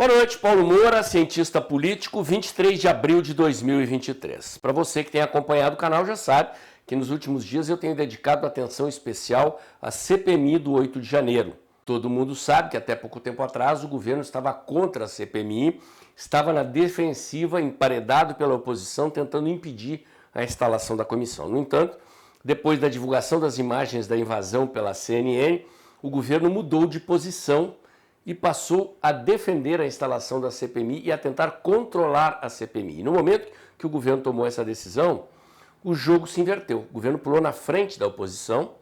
Boa noite, Paulo Moura, cientista político, 23 de abril de 2023. Para você que tem acompanhado o canal já sabe que nos últimos dias eu tenho dedicado atenção especial à CPMI do 8 de janeiro. Todo mundo sabe que até pouco tempo atrás o governo estava contra a CPMI, estava na defensiva, emparedado pela oposição, tentando impedir a instalação da comissão. No entanto, depois da divulgação das imagens da invasão pela CNN, o governo mudou de posição e passou a defender a instalação da CPMI e a tentar controlar a CPMI. No momento que o governo tomou essa decisão, o jogo se inverteu. O governo pulou na frente da oposição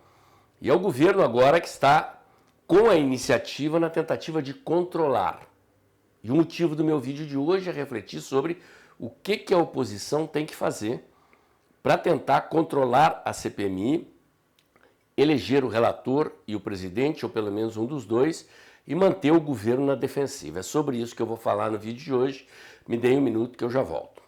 e é o governo agora que está com a iniciativa na tentativa de controlar. E o motivo do meu vídeo de hoje é refletir sobre o que a oposição tem que fazer para tentar controlar a CPMI, eleger o relator e o presidente, ou pelo menos um dos dois, e manter o governo na defensiva. É sobre isso que eu vou falar no vídeo de hoje. Me dê um minuto que eu já volto.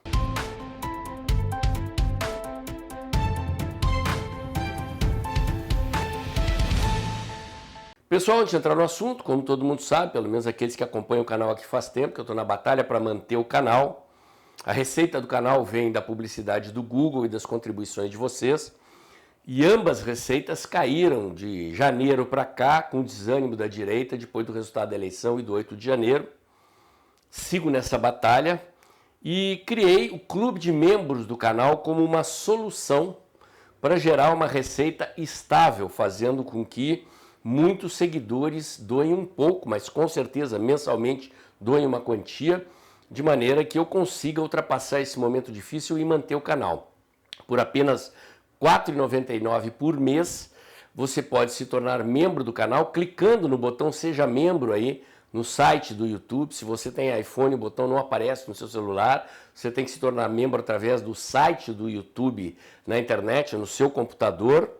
Pessoal, antes de entrar no assunto, como todo mundo sabe, pelo menos aqueles que acompanham o canal aqui faz tempo, que eu estou na batalha para manter o canal. A receita do canal vem da publicidade do Google e das contribuições de vocês. E ambas receitas caíram de janeiro para cá, com o desânimo da direita, depois do resultado da eleição e do 8 de janeiro. Sigo nessa batalha e criei o clube de membros do canal como uma solução para gerar uma receita estável, fazendo com que muitos seguidores doem um pouco, mas com certeza mensalmente doem uma quantia, de maneira que eu consiga ultrapassar esse momento difícil e manter o canal. Por apenas R$ 4,99 por mês, você pode se tornar membro do canal clicando no botão Seja Membro aí no site do YouTube. Se você tem iPhone, o botão não aparece no seu celular, você tem que se tornar membro através do site do YouTube na internet, no seu computador,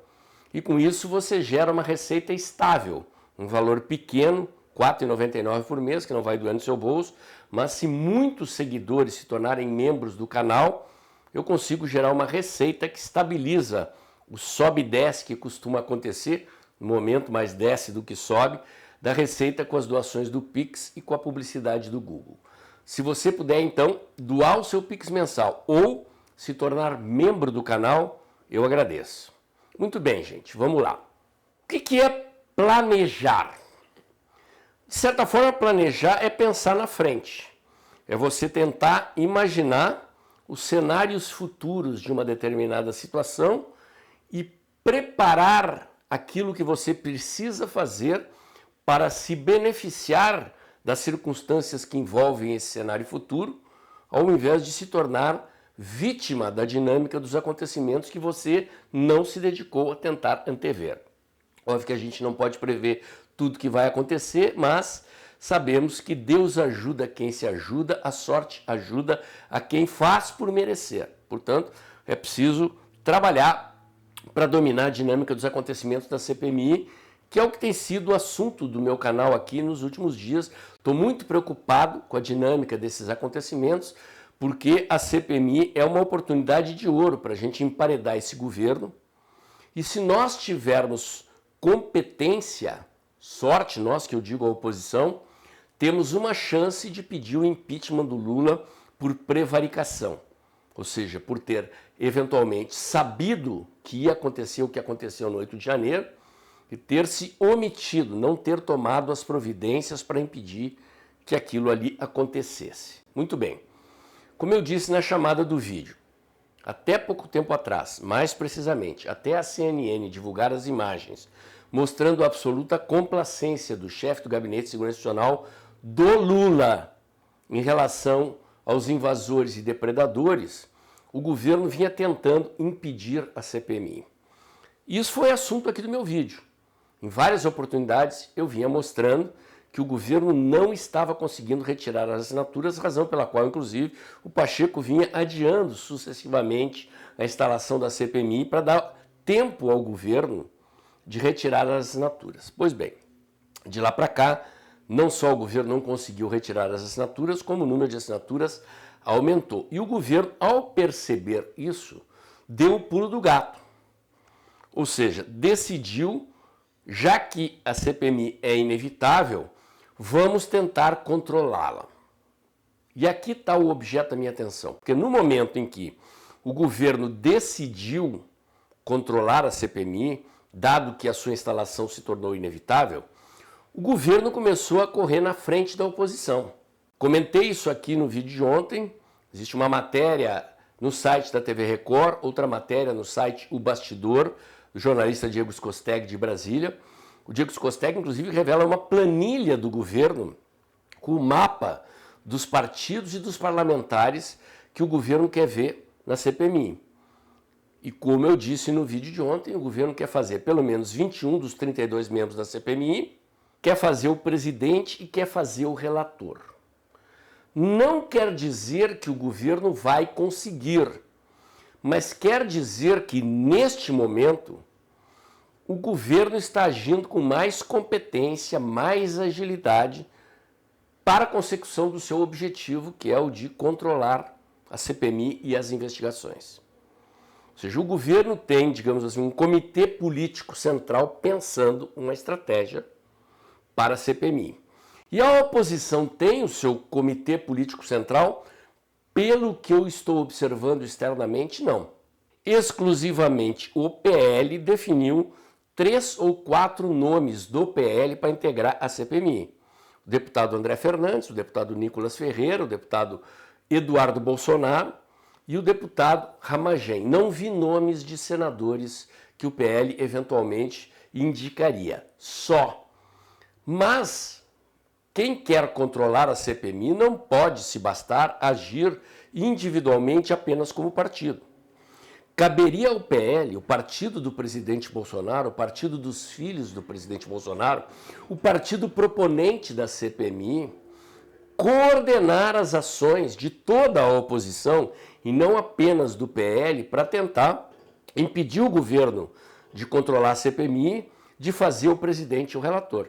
e com isso você gera uma receita estável, um valor pequeno, R$ 4,99 por mês, que não vai doer no seu bolso, mas se muitos seguidores se tornarem membros do canal, eu consigo gerar uma receita que estabiliza o sobe e desce que costuma acontecer, no momento mais desce do que sobe, da receita com as doações do Pix e com a publicidade do Google. Se você puder, então, doar o seu Pix mensal ou se tornar membro do canal, eu agradeço. Muito bem, gente, vamos lá. O que é planejar? De certa forma, planejar é pensar na frente. É você tentar imaginar os cenários futuros de uma determinada situação e preparar aquilo que você precisa fazer para se beneficiar das circunstâncias que envolvem esse cenário futuro, ao invés de se tornar vítima da dinâmica dos acontecimentos que você não se dedicou a tentar antever. Óbvio que a gente não pode prever tudo que vai acontecer, mas sabemos que Deus ajuda quem se ajuda, a sorte ajuda a quem faz por merecer. Portanto, é preciso trabalhar para dominar a dinâmica dos acontecimentos da CPMI, que é o que tem sido o assunto do meu canal aqui nos últimos dias. Estou muito preocupado com a dinâmica desses acontecimentos, porque a CPMI é uma oportunidade de ouro para a gente emparedar esse governo. E se nós tivermos competência, sorte nós, que eu digo a oposição, temos uma chance de pedir o impeachment do Lula por prevaricação. Ou seja, por ter eventualmente sabido que ia acontecer o que aconteceu no 8 de janeiro e ter se omitido, não ter tomado as providências para impedir que aquilo ali acontecesse. Muito bem. Como eu disse na chamada do vídeo, até pouco tempo atrás, mais precisamente, até a CNN divulgar as imagens mostrando a absoluta complacência do chefe do Gabinete de Segurança Nacional do Lula em relação aos invasores e depredadores, o governo vinha tentando impedir a CPMI. Isso foi assunto aqui do meu vídeo. Em várias oportunidades eu vinha mostrando que o governo não estava conseguindo retirar as assinaturas, razão pela qual, inclusive, o Pacheco vinha adiando sucessivamente a instalação da CPMI para dar tempo ao governo de retirar as assinaturas. Pois bem, de lá para cá, não só o governo não conseguiu retirar as assinaturas, como o número de assinaturas aumentou. E o governo, ao perceber isso, deu o pulo do gato. Ou seja, decidiu, já que a CPMI é inevitável, vamos tentar controlá-la. E aqui está o objeto da minha atenção, porque no momento em que o governo decidiu controlar a CPMI, dado que a sua instalação se tornou inevitável, o governo começou a correr na frente da oposição. Comentei isso aqui no vídeo de ontem, existe uma matéria no site da TV Record, outra matéria no site O Bastidor, do jornalista Diego Scosteg de Brasília. O Diego Scosteg, inclusive, revela uma planilha do governo com o mapa dos partidos e dos parlamentares que o governo quer ver na CPMI. E como eu disse no vídeo de ontem, o governo quer fazer pelo menos 21 dos 32 membros da CPMI, quer fazer o presidente e quer fazer o relator. Não quer dizer que o governo vai conseguir, mas quer dizer que neste momento o governo está agindo com mais competência, mais agilidade para a consecução do seu objetivo, que é o de controlar a CPMI e as investigações. Ou seja, o governo tem, digamos assim, um comitê político central pensando uma estratégia para a CPMI. E a oposição tem o seu comitê político central, pelo que eu estou observando externamente, não. Exclusivamente o PL definiu 3 ou 4 nomes do PL para integrar a CPMI. O deputado André Fernandes, o deputado Nicolas Ferreira, o deputado Eduardo Bolsonaro e o deputado Ramagem. Não vi nomes de senadores que o PL eventualmente indicaria. Só. Mas quem quer controlar a CPMI não pode se bastar agir individualmente apenas como partido. Caberia ao PL, o partido do presidente Bolsonaro, o partido dos filhos do presidente Bolsonaro, o partido proponente da CPMI, coordenar as ações de toda a oposição e não apenas do PL para tentar impedir o governo de controlar a CPMI, de fazer o presidente o relator.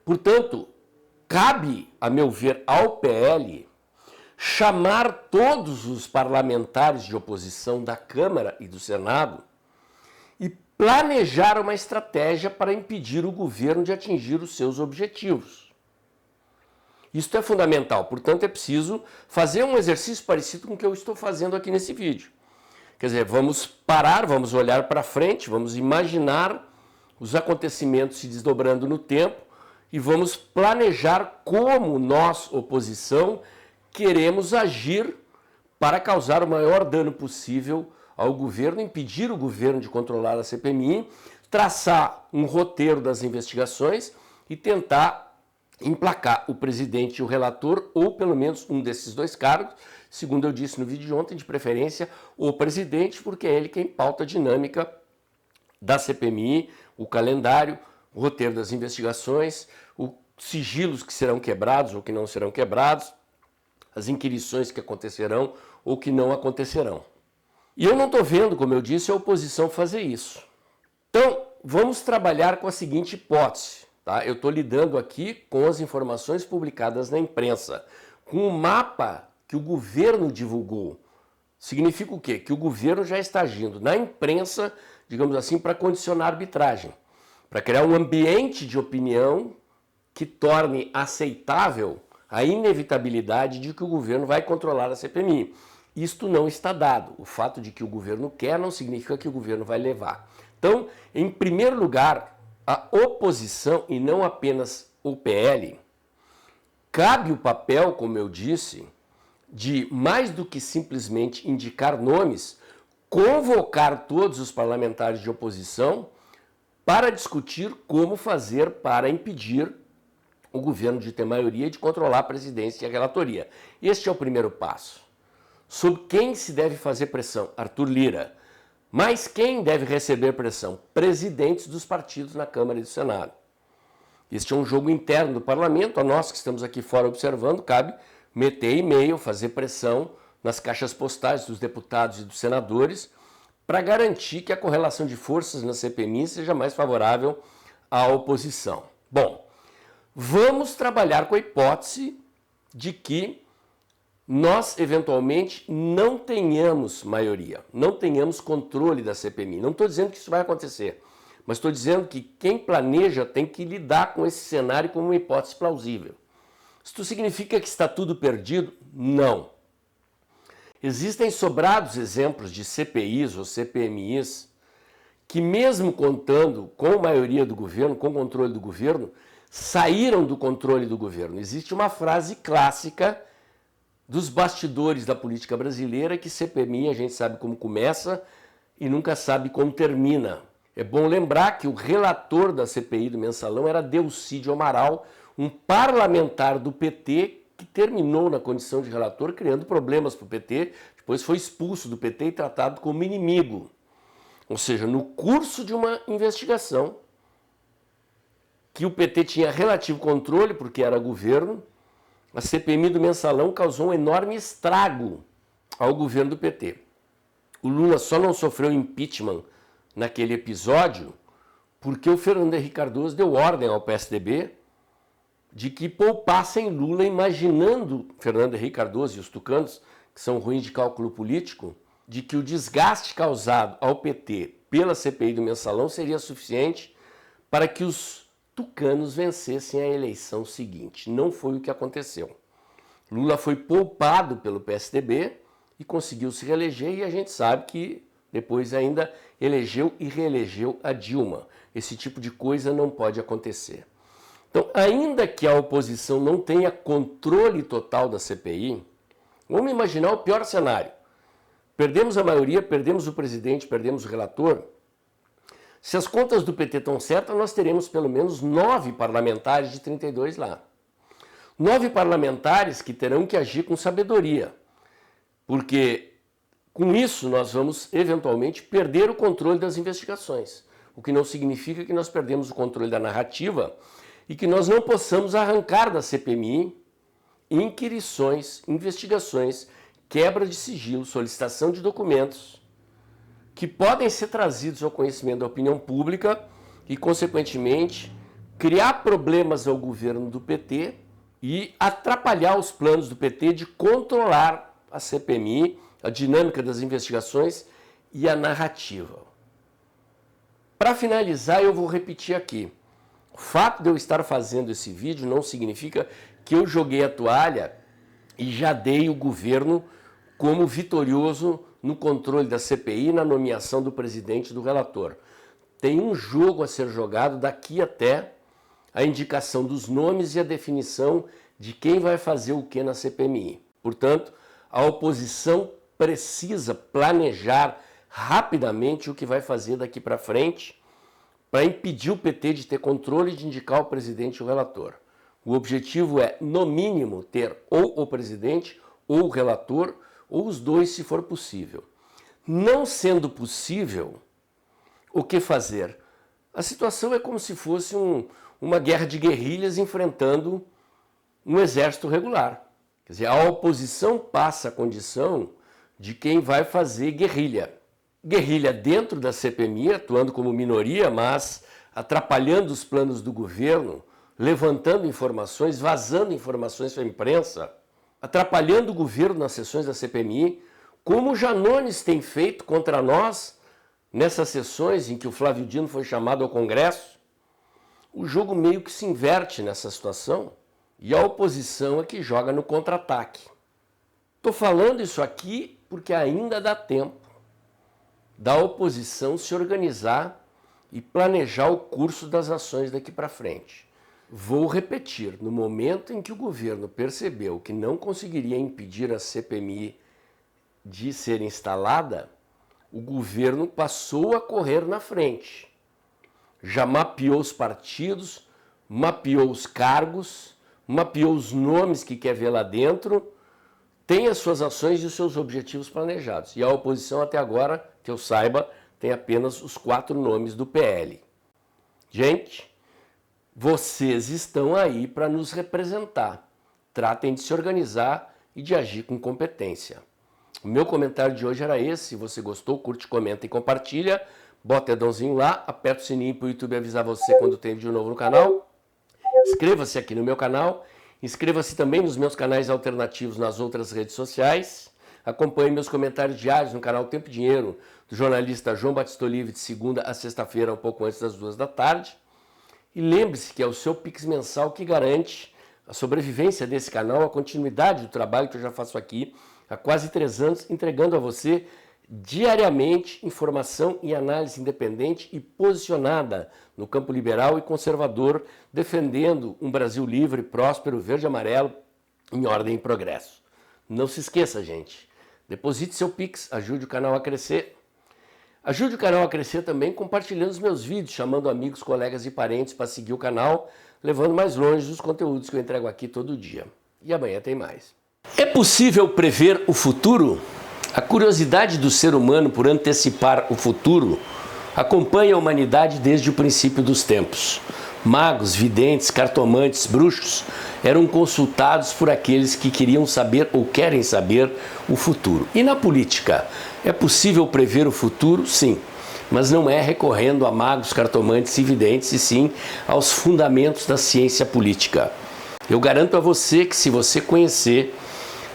Portanto, cabe, a meu ver, ao PL chamar todos os parlamentares de oposição da Câmara e do Senado e planejar uma estratégia para impedir o governo de atingir os seus objetivos. Isso é fundamental, portanto é preciso fazer um exercício parecido com o que eu estou fazendo aqui nesse vídeo. Quer dizer, vamos parar, vamos olhar para frente, vamos imaginar os acontecimentos se desdobrando no tempo e vamos planejar como nós, oposição, queremos agir para causar o maior dano possível ao governo, impedir o governo de controlar a CPMI, traçar um roteiro das investigações e tentar emplacar o presidente e o relator, ou pelo menos um desses dois cargos, segundo eu disse no vídeo de ontem, de preferência o presidente, porque é ele quem pauta a dinâmica da CPMI, o calendário, o roteiro das investigações, os sigilos que serão quebrados ou que não serão quebrados, as inquirições que acontecerão ou que não acontecerão. E eu não estou vendo, como eu disse, a oposição fazer isso. Então, vamos trabalhar com a seguinte hipótese. Tá? Eu estou lidando aqui com as informações publicadas na imprensa, com o mapa que o governo divulgou. Significa o quê? Que o governo já está agindo na imprensa, digamos assim, para condicionar a arbitragem, para criar um ambiente de opinião que torne aceitável a inevitabilidade de que o governo vai controlar a CPMI. Isto não está dado. O fato de que o governo quer não significa que o governo vai levar. Então, em primeiro lugar, a oposição, e não apenas o PL, cabe o papel, como eu disse, de mais do que simplesmente indicar nomes, convocar todos os parlamentares de oposição para discutir como fazer para impedir o governo de ter maioria e de controlar a presidência e a relatoria. Este é o primeiro passo. Sobre quem se deve fazer pressão? Arthur Lira. Mas quem deve receber pressão? Presidentes dos partidos na Câmara e do Senado. Este é um jogo interno do parlamento. A nós que estamos aqui fora observando, cabe meter e-mail, fazer pressão nas caixas postais dos deputados e dos senadores para garantir que a correlação de forças na CPMI seja mais favorável à oposição. Bom, vamos trabalhar com a hipótese de que nós, eventualmente, não tenhamos maioria, não tenhamos controle da CPMI. Não estou dizendo que isso vai acontecer, mas estou dizendo que quem planeja tem que lidar com esse cenário como uma hipótese plausível. Isto significa que está tudo perdido? Não. Existem sobrados exemplos de CPIs ou CPMIs que, mesmo contando com maioria do governo, com controle do governo, saíram do controle do governo. Existe uma frase clássica dos bastidores da política brasileira que CPMI a gente sabe como começa e nunca sabe como termina. É bom lembrar que o relator da CPI do Mensalão era Delcídio Amaral, um parlamentar do PT que terminou na condição de relator, criando problemas para o PT, depois foi expulso do PT e tratado como inimigo. Ou seja, no curso de uma investigação que o PT tinha relativo controle, porque era governo, a CPMI do Mensalão causou um enorme estrago ao governo do PT. O Lula só não sofreu impeachment naquele episódio porque o Fernando Henrique Cardoso deu ordem ao PSDB de que poupassem Lula, imaginando Fernando Henrique Cardoso e os tucanos, que são ruins de cálculo político, de que o desgaste causado ao PT pela CPI do Mensalão seria suficiente para que os tucanos vencessem a eleição seguinte. Não foi o que aconteceu. Lula foi poupado pelo PSDB e conseguiu se reeleger, e a gente sabe que depois ainda elegeu e reelegeu a Dilma. Esse tipo de coisa não pode acontecer. Então, ainda que a oposição não tenha controle total da CPI, vamos imaginar o pior cenário. Perdemos a maioria, perdemos o presidente, perdemos o relator. Se as contas do PT estão certas, nós teremos pelo menos 9 parlamentares de 32 lá. 9 parlamentares que terão que agir com sabedoria, porque com isso nós vamos eventualmente perder o controle das investigações, o que não significa que nós perdemos o controle da narrativa e que nós não possamos arrancar da CPMI inquirições, investigações, quebra de sigilo, solicitação de documentos que podem ser trazidos ao conhecimento da opinião pública e, consequentemente, criar problemas ao governo do PT e atrapalhar os planos do PT de controlar a CPMI, a dinâmica das investigações e a narrativa. Para finalizar, eu vou repetir aqui. O fato de eu estar fazendo esse vídeo não significa que eu joguei a toalha e já dei o governo como vitorioso no controle da CPI e na nomeação do presidente e do relator. Tem um jogo a ser jogado daqui até a indicação dos nomes e a definição de quem vai fazer o que na CPMI. Portanto, a oposição precisa planejar rapidamente o que vai fazer daqui para frente para impedir o PT de ter controle de indicar o presidente e o relator. O objetivo é, no mínimo, ter ou o presidente ou o relator, ou os dois, se for possível. Não sendo possível, o que fazer? A situação é como se fosse uma guerra de guerrilhas enfrentando um exército regular. Quer dizer, a oposição passa a condição de quem vai fazer guerrilha. Guerrilha dentro da CPMI, atuando como minoria, mas atrapalhando os planos do governo, levantando informações, vazando informações para a imprensa, atrapalhando o governo nas sessões da CPMI, como o Janones tem feito contra nós nessas sessões em que o Flávio Dino foi chamado ao Congresso. O jogo meio que se inverte nessa situação e a oposição é que joga no contra-ataque. Estou falando isso aqui porque ainda dá tempo da oposição se organizar e planejar o curso das ações daqui para frente. Vou repetir, no momento em que o governo percebeu que não conseguiria impedir a CPMI de ser instalada, o governo passou a correr na frente. Já mapeou os partidos, mapeou os cargos, mapeou os nomes que quer ver lá dentro, tem as suas ações e os seus objetivos planejados. E a oposição até agora, que eu saiba, tem apenas os 4 nomes do PL. Gente, vocês estão aí para nos representar. Tratem de se organizar e de agir com competência. O meu comentário de hoje era esse. Se você gostou, curte, comenta e compartilha. Bota o dedãozinho lá, aperta o sininho para o YouTube avisar você quando tem vídeo novo no canal. Inscreva-se aqui no meu canal. Inscreva-se também nos meus canais alternativos nas outras redes sociais. Acompanhe meus comentários diários no canal Tempo e Dinheiro, do jornalista João Batista Olive, de segunda a sexta-feira, um pouco antes das 2 da tarde. E lembre-se que é o seu Pix mensal que garante a sobrevivência desse canal, a continuidade do trabalho que eu já faço aqui há quase 3 anos, entregando a você diariamente informação e análise independente e posicionada no campo liberal e conservador, defendendo um Brasil livre, próspero, verde e amarelo, em ordem e progresso. Não se esqueça, gente, deposite seu Pix, ajude o canal a crescer. Ajude o canal a crescer também compartilhando os meus vídeos, chamando amigos, colegas e parentes para seguir o canal, levando mais longe os conteúdos que eu entrego aqui todo dia. E amanhã tem mais. É possível prever o futuro? A curiosidade do ser humano por antecipar o futuro acompanha a humanidade desde o princípio dos tempos. Magos, videntes, cartomantes, bruxos eram consultados por aqueles que queriam saber ou querem saber o futuro. E na política, é possível prever o futuro? Sim, mas não é recorrendo a magos, cartomantes e videntes, e sim aos fundamentos da ciência política. Eu garanto a você que se você conhecer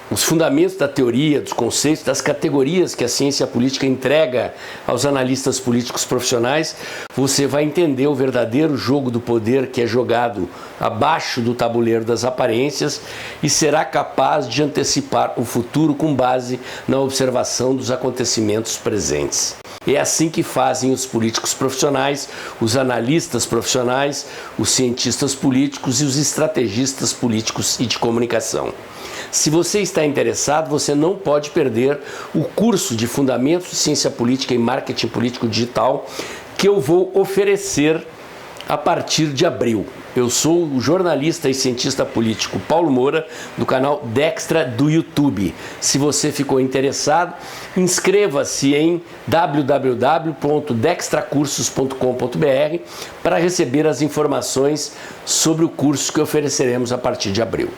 os fundamentos da teoria, dos conceitos, das categorias que a ciência política entrega aos analistas políticos profissionais, você vai entender o verdadeiro jogo do poder que é jogado abaixo do tabuleiro das aparências e será capaz de antecipar o futuro com base na observação dos acontecimentos presentes. É assim que fazem os políticos profissionais, os analistas profissionais, os cientistas políticos e os estrategistas políticos e de comunicação. Se você está interessado, você não pode perder o curso de Fundamentos de Ciência Política e Marketing Político Digital que eu vou oferecer a partir de abril. Eu sou o jornalista e cientista político Paulo Moura, do canal Dextra do YouTube. Se você ficou interessado, inscreva-se em www.dextracursos.com.br para receber as informações sobre o curso que ofereceremos a partir de abril.